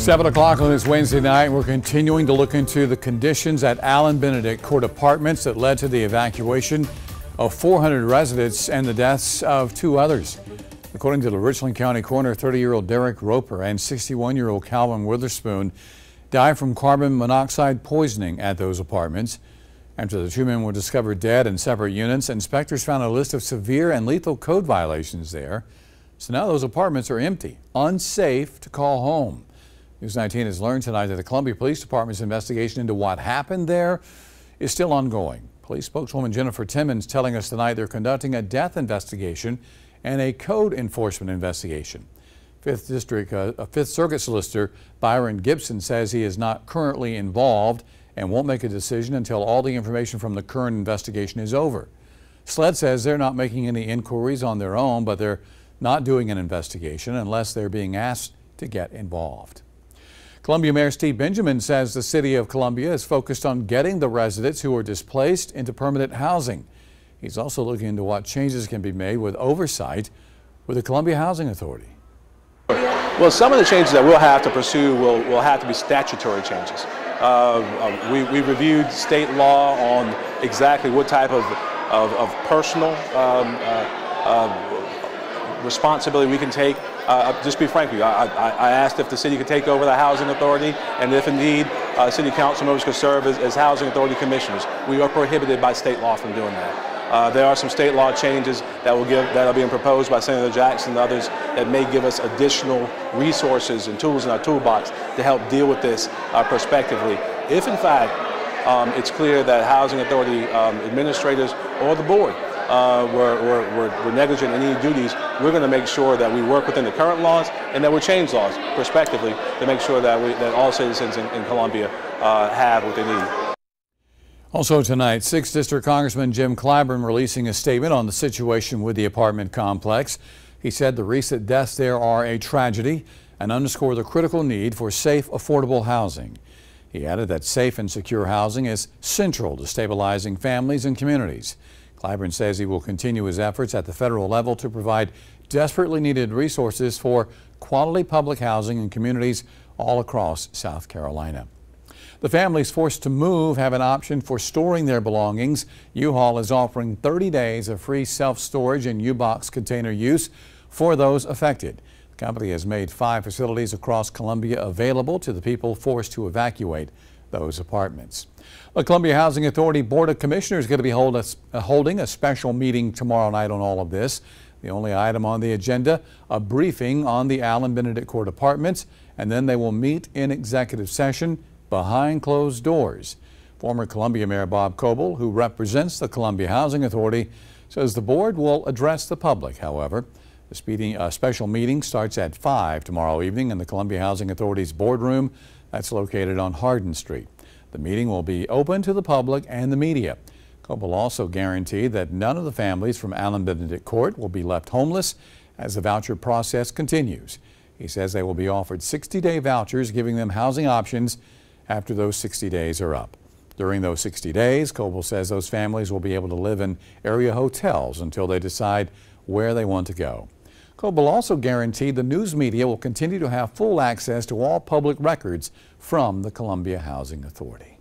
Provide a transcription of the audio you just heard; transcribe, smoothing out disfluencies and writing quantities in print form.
7 o'clock on this Wednesday night, we're continuing to look into the conditions at Allen Benedict Court apartments that led to the evacuation of 400 residents and the deaths of 2 others. According to the Richland County coroner, 30-year-old Derek Roper and 61-year-old Calvin Witherspoon died from carbon monoxide poisoning at those apartments. After the 2 men were discovered dead in separate units, inspectors found a list of severe and lethal code violations there. So now those apartments are empty, unsafe to call home. News 19 has learned tonight that the Columbia Police Department's investigation into what happened there is still ongoing. Police spokeswoman Jennifer Timmons telling us tonight they're conducting a death investigation and a code enforcement investigation. Fifth Circuit Solicitor Byron Gibson says he is not currently involved and won't make a decision until all the information from the current investigation is over. SLED says they're not making any inquiries on their own, but they're not doing an investigation unless they're being asked to get involved. Columbia Mayor Steve Benjamin says the city of Columbia is focused on getting the residents who are displaced into permanent housing. He's also looking into what changes can be made with oversight with the Columbia Housing Authority. Well, some of the changes that we'll have to pursue will have to be statutory changes. We reviewed state law on exactly what type of personal responsibility we can take. Just be frank with you, I asked if the city could take over the housing authority, and if indeed city council members could serve as housing authority commissioners. We are prohibited by state law from doing that. There are some state law changes that are being proposed by Senator Jackson and others that may give us additional resources and tools in our toolbox to help deal with this prospectively. If in fact it's clear that housing authority administrators or the board were negligent in any duties, we're going to make sure that we work within the current laws and that we change laws prospectively to make sure that all citizens in Columbia have what they need. Also tonight, 6th District Congressman Jim Clyburn releasing a statement on the situation with the apartment complex. He said the recent deaths there are a tragedy and underscored the critical need for safe, affordable housing. He added that safe and secure housing is central to stabilizing families and communities. Clyburn says he will continue his efforts at the federal level to provide desperately needed resources for quality public housing in communities all across South Carolina. The families forced to move have an option for storing their belongings. U-Haul is offering 30 days of free self-storage and U-Box container use for those affected. The company has made 5 facilities across Columbia available to the people forced to evacuate those apartments. The Columbia Housing Authority Board of Commissioners is going to be holding a special meeting tomorrow night on all of this. The only item on the agenda, a briefing on the Allen Benedict Court apartments, and then they will meet in executive session behind closed doors. Former Columbia Mayor Bob Coble, who represents the Columbia Housing Authority, says the board will address the public. However, the special meeting starts at 5 tomorrow evening in the Columbia Housing Authority's boardroom that's located on Hardin Street. The meeting will be open to the public and the media. Coble also guaranteed that none of the families from Allen Benedict Court will be left homeless as the voucher process continues. He says they will be offered 60-day vouchers, giving them housing options after those 60 days are up. During those 60 days, Coble says those families will be able to live in area hotels until they decide where they want to go. Coble also guaranteed the news media will continue to have full access to all public records from the Columbia Housing Authority.